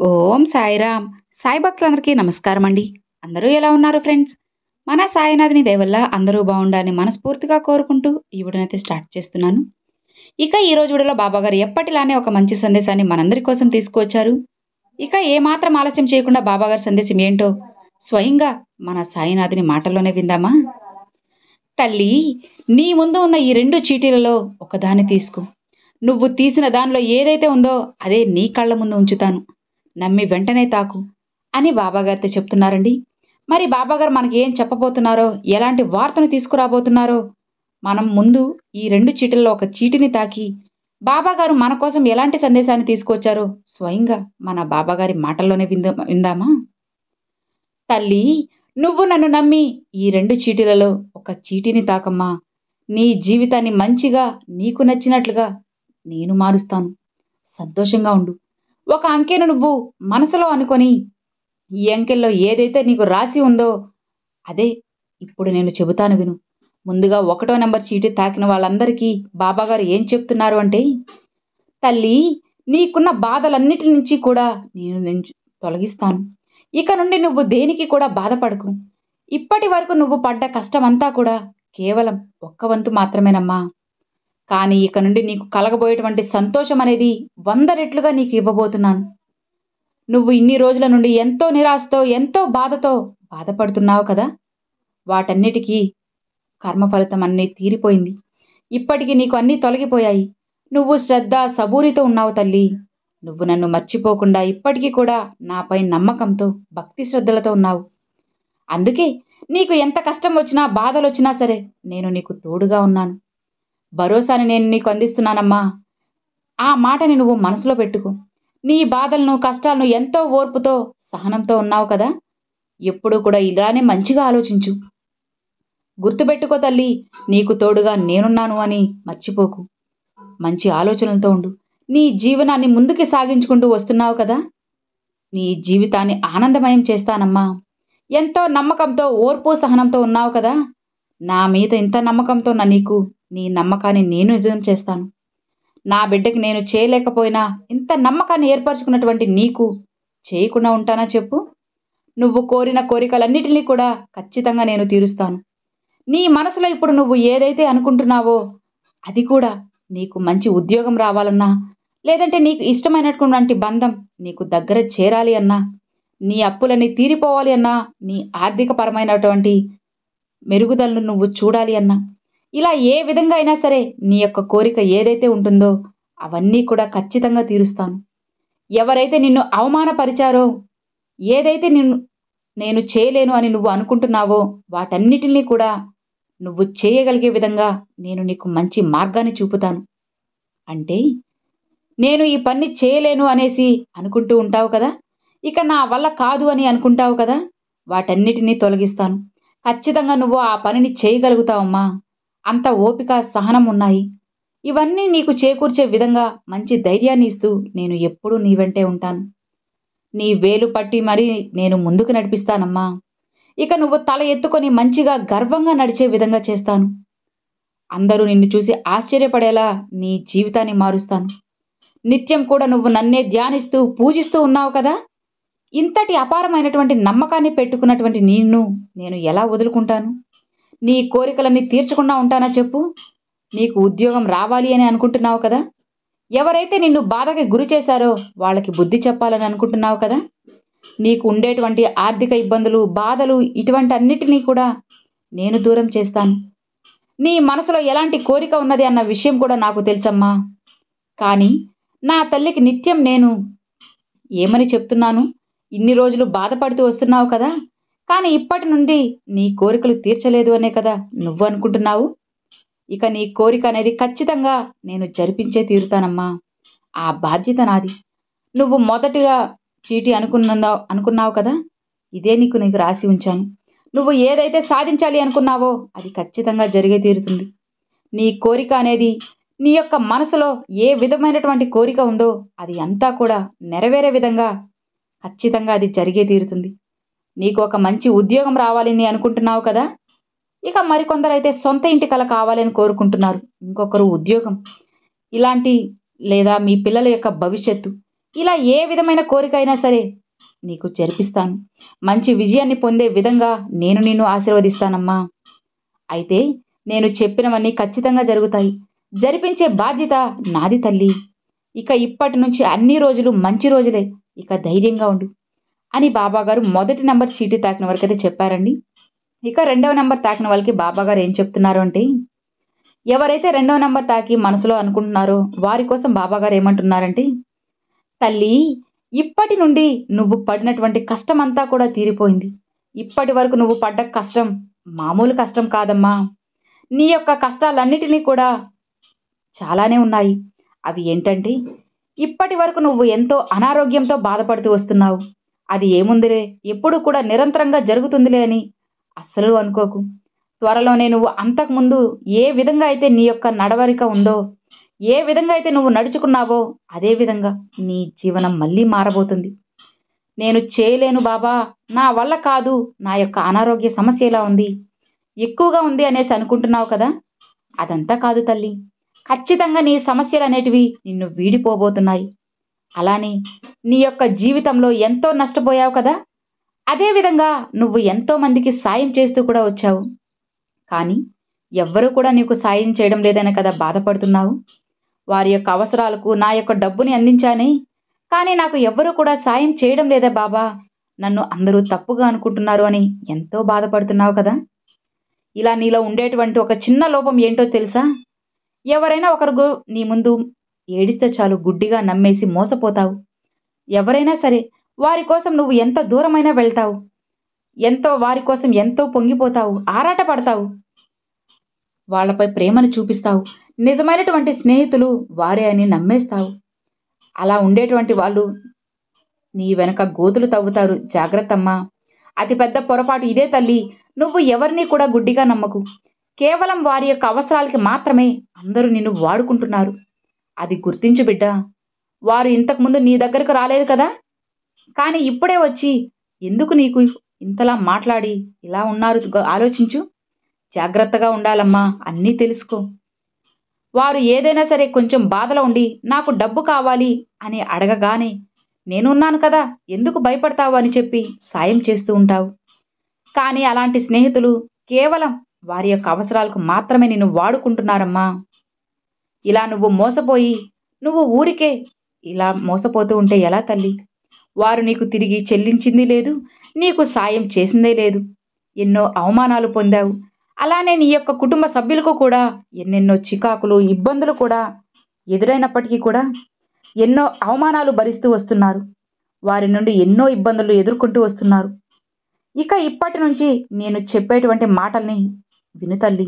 ఓం సాయిరామ్. సాయి భక్తులందరికీ నమస్కారం అండి. అందరూ ఎలా ఉన్నారు ఫ్రెండ్స్? మన సాయినాథుని దయ వల్ల అందరూ బాగుండాలని మనస్ఫూర్తిగా కోరుకుంటూ ఈ వీడియోనైతే స్టార్ట్ చేస్తున్నాను. ఇక ఈ రోజు వీడియోలో బాబాగారు ఎప్పటిలానే ఒక మంచి సందేశాన్ని మనందరి కోసం తీసుకువచ్చారు. ఇక ఏమాత్రం ఆలస్యం చేయకుండా బాబాగారి సందేశం ఏంటో స్వయంగా మన సాయినాథుని మాటల్లోనే విందామా? తల్లి, నీ ముందు ఉన్న ఈ 2 చీటీలలో ఒకదాన్ని తీసుకో. నువ్వు తీసిన దానిలో ఏదైతే ఉందో అదే నీ కళ్ళ ముందు ఉంచుతాను. నమ్మి వెంటనే తాకు అని బాబాగారితో చెప్తున్నారండి. మరి బాబాగారు మనకి ఏం చెప్పబోతున్నారో, ఎలాంటి వార్తను తీసుకురాబోతున్నారో మనం ముందు ఈ 2 చీటీల్లో ఒక చీటిని తాకి బాబాగారు మన కోసం ఎలాంటి సందేశాన్ని తీసుకొచ్చారో స్వయంగా మన బాబాగారి మాటల్లోనే విందామా? తల్లి, నువ్వు నన్ను నమ్మి ఈ 2 చీటీలలో ఒక చీటీని తాకమ్మా. నీ జీవితాన్ని మంచిగా నీకు నచ్చినట్లుగా నేను మారుస్తాను. సంతోషంగా ఉండు. ఒక అంకెను నువ్వు మనసులో అనుకొని ఈ అంకెల్లో ఏదైతే నీకు రాసి ఉందో అదే ఇప్పుడు నేను చెబుతాను విను. ముందుగా 1వ నెంబర్ చీటీ తాకిన వాళ్ళందరికీ బాబాగారు ఏం చెప్తున్నారు అంటే, తల్లి, నీకున్న బాధలన్నిటి నుంచి కూడా నేను తొలగిస్తాను. ఇక నుండి నువ్వు దేనికి కూడా బాధపడకు. ఇప్పటి వరకు నువ్వు పడ్డ కష్టమంతా కూడా కేవలం ఒక్క వంతు మాత్రమేనమ్మా. కానీ ఇక నుండి నీకు కలగబోయేటువంటి సంతోషం అనేది 100 రెట్లుగా నీకు ఇవ్వబోతున్నాను. నువ్వు ఇన్ని రోజుల నుండి ఎంతో నిరాశతో, ఎంతో బాధతో బాధపడుతున్నావు కదా. వాటన్నిటికీ కర్మ ఫలితం అన్నీ తీరిపోయింది. ఇప్పటికీ నీకు అన్నీ తొలగిపోయాయి. నువ్వు శ్రద్ధ సబూరితో ఉన్నావు తల్లి. నువ్వు నన్ను మర్చిపోకుండా ఇప్పటికీ కూడా నాపై నమ్మకంతో, భక్తి శ్రద్ధలతో ఉన్నావు. అందుకే నీకు ఎంత కష్టం వచ్చినా, బాధలు వచ్చినా సరే నేను నీకు తోడుగా ఉన్నాను. భరోసాని నేను నీకు అందిస్తున్నానమ్మా. ఆ మాటని నువ్వు మనసులో పెట్టుకో. నీ బాధలను, కష్టాలను ఎంతో ఓర్పుతో, సహనంతో ఉన్నావు కదా. ఎప్పుడూ కూడా ఇలానే మంచిగా ఆలోచించు. గుర్తుపెట్టుకో తల్లి, నీకు తోడుగా నేనున్నాను అని మర్చిపోకు. మంచి ఆలోచనలతో ఉండు. నీ జీవనాన్ని ముందుకి సాగించుకుంటూ వస్తున్నావు కదా. నీ జీవితాన్ని ఆనందమయం చేస్తానమ్మా. ఎంతో నమ్మకంతో, ఓర్పు సహనంతో ఉన్నావు కదా. నా మీద ఇంత నమ్మకంతో నీకు నీ నమ్మకాన్ని నేను నిజం చేస్తాను. నా బిడ్డకి నేను చేయలేకపోయినా ఇంత నమ్మకాన్ని ఏర్పరచుకున్నటువంటి నీకు చేయకుండా ఉంటానా చెప్పు? నువ్వు కోరిన కోరికలన్నిటినీ కూడా ఖచ్చితంగా నేను తీరుస్తాను. నీ మనసులో ఇప్పుడు నువ్వు ఏదైతే అనుకుంటున్నావో అది కూడా, నీకు మంచి ఉద్యోగం రావాలన్నా, లేదంటే నీకు ఇష్టమైనటువంటి బంధం నీకు దగ్గర చేరాలి అన్నా, నీ అప్పులన్నీ తీరిపోవాలి అన్నా, నీ ఆర్థికపరమైనటువంటి మెరుగుదలను నువ్వు చూడాలి అన్నా, ఇలా ఏ విధంగా అయినా సరే నీ యొక్క కోరిక ఏదైతే ఉంటుందో అవన్నీ కూడా ఖచ్చితంగా తీరుస్తాను. ఎవరైతే నిన్ను అవమానపరిచారో, ఏదైతే నేను చేయలేను అని నువ్వు అనుకుంటున్నావో వాటన్నిటినీ కూడా నువ్వు చేయగలిగే విధంగా నేను నీకు మంచి మార్గాన్ని చూపుతాను. అంటే నేను ఈ పని చేయలేను అనేసి అనుకుంటూ ఉంటావు కదా. ఇక నా వల్ల కాదు అని అనుకుంటావు కదా. వాటన్నిటినీ తొలగిస్తాను. ఖచ్చితంగా నువ్వు ఆ పనిని చేయగలుగుతావమ్మా. అంత ఓపిక, సహనం ఉన్నాయి. ఇవన్నీ నీకు చేకూర్చే విధంగా మంచి ధైర్యాన్ని ఇస్తూ నేను ఎప్పుడూ నీ వెంటే ఉంటాను. నీ వేలు పట్టి మరీ నేను ముందుకు నడిపిస్తానమ్మా. ఇక నువ్వు తల ఎత్తుకొని మంచిగా, గర్వంగా నడిచే విధంగా చేస్తాను. అందరూ నిన్ను చూసి ఆశ్చర్యపడేలా నీ జీవితాన్ని మారుస్తాను. నిత్యం కూడా నువ్వు నన్నే ధ్యానిస్తూ, పూజిస్తూ ఉన్నావు కదా. ఇంతటి అపారమైనటువంటి నమ్మకాన్ని పెట్టుకున్నటువంటి నిన్ను నేను ఎలా వదులుకుంటాను? నీ కోరికలన్నీ తీర్చకుండా ఉంటానా చెప్పు? నీకు ఉద్యోగం రావాలి అని అనుకుంటున్నావు కదా. ఎవరైతే నిన్ను బాధకి గురి చేశారో వాళ్ళకి బుద్ధి చెప్పాలని అనుకుంటున్నావు కదా. నీకు ఉండేటువంటి ఆర్థిక ఇబ్బందులు, బాధలు, ఇటువంటి అన్నిటినీ కూడా నేను దూరం చేస్తాను. నీ మనసులో ఎలాంటి కోరిక ఉన్నది అన్న విషయం కూడా నాకు తెలుసమ్మా. కానీ నా తల్లికి నిత్యం నేను ఏమని చెప్తున్నాను? ఇన్ని రోజులు బాధపడుతూ వస్తున్నావు కదా. కానీ ఇప్పటి నుండి నీ కోరికలు తీర్చలేదు అనే కదా నువ్వు అనుకుంటున్నావు. ఇక నీ కోరిక అనేది ఖచ్చితంగా నేను జరిపించే తీరుతానమ్మా. ఆ బాధ్యత నాది. నువ్వు మొదటిగా చీటీ అనుకున్నావు కదా. ఇదే నీకు రాసి ఉంచాను. నువ్వు ఏదైతే సాధించాలి అనుకున్నావో అది ఖచ్చితంగా జరిగే తీరుతుంది. నీ కోరిక అనేది, నీ యొక్క మనసులో ఏ విధమైనటువంటి కోరిక ఉందో అది అంతా కూడా నెరవేరే విధంగా ఖచ్చితంగా అది జరిగే తీరుతుంది. నీకు ఒక మంచి ఉద్యోగం రావాలని అనుకుంటున్నావు కదా. ఇక మరికొందరైతే సొంత ఇంటి కల కావాలని కోరుకుంటున్నారు. ఇంకొకరు ఉద్యోగం, ఇలాంటి లేదా మీ పిల్లల యొక్క భవిష్యత్తు, ఇలా ఏ విధమైన కోరిక అయినా సరే నీకు జరిపిస్తాను. మంచి విజయాన్ని పొందే విధంగా నేను నిన్ను ఆశీర్వదిస్తానమ్మా. అయితే నేను చెప్పినవన్నీ ఖచ్చితంగా జరుగుతాయి. జరిపించే బాధ్యత నాది తల్లి. ఇక ఇప్పటి నుంచి అన్ని రోజులు మంచి రోజులే. ఇక ధైర్యంగా ఉండు అని బాబాగారు మొదటి నంబర్ చీటీ తాకిన వరకైతే చెప్పారండి. ఇక రెండవ నంబర్ తాకిన వాళ్ళకి బాబాగారు ఏం చెప్తున్నారు అంటే, ఎవరైతే రెండవ నంబర్ తాకి మనసులో అనుకుంటున్నారో వారి కోసం బాబాగారు ఏమంటున్నారంటే, తల్లి, ఇప్పటి నుండి నువ్వు పడినటువంటి కష్టమంతా కూడా తీరిపోయింది. ఇప్పటి వరకు నువ్వు పడ్డ కష్టం మామూలు కష్టం కాదమ్మా. నీ యొక్క కష్టాలన్నిటినీ కూడా చాలానే ఉన్నాయి. అవి ఏంటంటే, ఇప్పటి వరకు నువ్వు ఎంతో అనారోగ్యంతో బాధపడుతూ వస్తున్నావు. అది ఏముందిలే, ఎప్పుడు కూడా నిరంతరంగా జరుగుతుందిలే అని అస్సలు అనుకోకు. త్వరలోనే నువ్వు అంతకుముందు ఏ విధంగా అయితే నీ యొక్క నడవడిక ఉందో, ఏ విధంగా అయితే నువ్వు నడుచుకున్నావో అదే విధంగా నీ జీవనం మళ్ళీ మారబోతుంది. నేను చేయలేను బాబా, నా వల్ల కాదు, నా యొక్క అనారోగ్య సమస్య ఇలా ఉంది, ఎక్కువగా ఉంది అనేసి అనుకుంటున్నావు కదా. అదంతా కాదు తల్లి. ఖచ్చితంగా నీ సమస్యలు అనేటివి నిన్ను వీడిపోబోతున్నాయి. అలానే నీ యొక్క జీవితంలో ఎంతో నష్టపోయావు కదా. అదేవిధంగా నువ్వు ఎంతో మందికి సాయం చేస్తూ కూడా వచ్చావు. కానీ ఎవ్వరూ కూడా నీకు సాయం చేయడం లేదనే కదా బాధపడుతున్నావు. వారి యొక్క అవసరాలకు నా యొక్క డబ్బుని అందించానే, కానీ నాకు ఎవ్వరూ కూడా సాయం చేయడం లేదే బాబా, నన్ను అందరూ తప్పుగా అనుకుంటున్నారు అని ఎంతో బాధపడుతున్నావు కదా. ఇలా నీలో ఉండేటువంటి ఒక చిన్న లోపం ఏంటో తెలుసా? ఎవరైనా ఒకరు నీ ముందు ఏడిస్తే చాలు గుడ్డిగా నమ్మేసి మోసపోతావు. ఎవరైనా సరే వారి కోసం నువ్వు ఎంత దూరమైనా వెళ్తావు. వారి కోసం ఎంతో పొంగిపోతావు, ఆరాటపడతావు. వాళ్ళపై ప్రేమను చూపిస్తావు. నిజమైనటువంటి స్నేహితులు వారే అని నమ్మేస్తావు. అలా ఉండేటువంటి వాళ్ళు నీ వెనక గోతులు తవ్వుతారు. జాగ్రత్తమ్మా. అతిపెద్ద పొరపాటు ఇదే తల్లి. నువ్వు ఎవరిని కూడా గుడ్డిగా నమ్మకు. కేవలం వారి యొక్క అవసరాలకి మాత్రమే అందరూ నిన్ను వాడుకుంటున్నారు. అది గుర్తించు బిడ్డ. వారు ఇంతకుముందు నీ దగ్గరకు రాలేదు కదా, కానీ ఇప్పుడే వచ్చి ఎందుకు నీకు ఇంతలా మాట్లాడి ఇలా ఉన్నారు ఆలోచించు. జాగ్రత్తగా ఉండాలమ్మా. అన్నీ తెలుసుకో. వారు ఏదైనా సరే కొంచెం బాధలో ఉండి నాకు డబ్బు కావాలి అని అడగగానే నేనున్నాను కదా, ఎందుకు భయపడతావు అని చెప్పి సాయం చేస్తూ ఉంటావు. కానీ అలాంటి స్నేహితులు కేవలం వారి యొక్క అవసరాలకు మాత్రమే నిన్ను వాడుకుంటున్నారమ్మా. ఇలా నువ్వు మోసపోయి నువ్వు ఊరికే ఇలా మోసపోతూ ఉంటే ఎలా తల్లి? వారు నీకు తిరిగి చెల్లించింది లేదు, నీకు సాయం చేసిందే లేదు. ఎన్నో అవమానాలు పొందావు. అలానే నీ యొక్క కుటుంబ సభ్యులకు కూడా ఎన్నెన్నో చికాకులు, ఇబ్బందులు కూడా ఎదురైనప్పటికీ కూడా ఎన్నో అవమానాలు భరిస్తూ వస్తున్నారు. వారి నుండి ఎన్నో ఇబ్బందులు ఎదుర్కొంటూ వస్తున్నారు. ఇక ఇప్పటి నుంచి నేను చెప్పేటువంటి మాటల్ని విను తల్లి.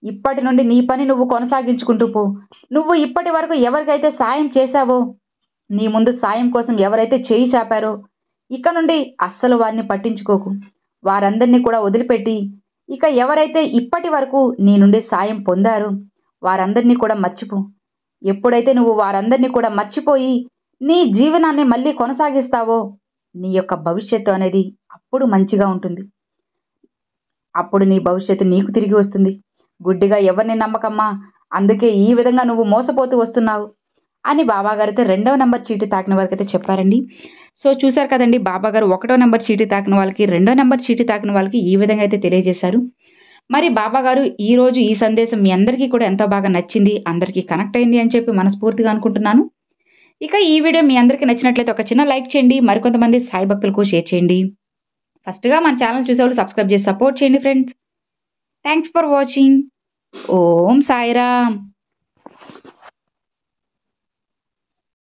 ఇప్పటి నుండి నీ పని నువ్వు కొనసాగించుకుంటూ పో. నువ్వు ఇప్పటి వరకు ఎవరికైతే సాయం చేశావో, నీ ముందు సాయం కోసం ఎవరైతే చేయి చాపారో, ఇక నుండి అస్సలు వారిని పట్టించుకోకు. వారందరినీ కూడా వదిలిపెట్టి, ఇక ఎవరైతే ఇప్పటి వరకు నీ నుండి సాయం పొందారో వారందరినీ కూడా మర్చిపో. ఎప్పుడైతే నువ్వు వారందరినీ కూడా మర్చిపోయి నీ జీవనాన్ని మళ్ళీ కొనసాగిస్తావో, నీ యొక్క భవిష్యత్తు అనేది అప్పుడు మంచిగా ఉంటుంది. అప్పుడు నీ భవిష్యత్తు నీకు తిరిగి వస్తుంది. గుడ్డిగా ఎవరిని నమ్మకమ్మా, అందుకే ఈ విధంగా నువ్వు మోసపోతూ వస్తున్నావు అని బాబాగారైతే రెండవ నెంబర్ చీటీ తాకిన వరకైతే చెప్పారండి. సో చూశారు కదండి, బాబాగారు ఒకటో నెంబర్ చీటీ తాకిన వాళ్ళకి, రెండో నెంబర్ చీటీ తాకిన వాళ్ళకి ఈ విధంగా అయితే తెలియజేశారు. మరి బాబాగారు ఈరోజు ఈ సందేశం మీ అందరికీ కూడా ఎంతో బాగా నచ్చింది, అందరికీ కనెక్ట్ అయింది అని చెప్పి మనస్ఫూర్తిగా అనుకుంటున్నాను. ఇక ఈ వీడియో మీ అందరికీ నచ్చినట్లయితే ఒక చిన్న లైక్ చేయండి, మరికొంతమంది సాయి భక్తులకు షేర్ చేయండి. ఫస్ట్గా మన ఛానల్ చూసేవాళ్ళు సబ్స్క్రైబ్ చేసి సపోర్ట్ చేయండి friends. Thanks for watching. Om Sairam.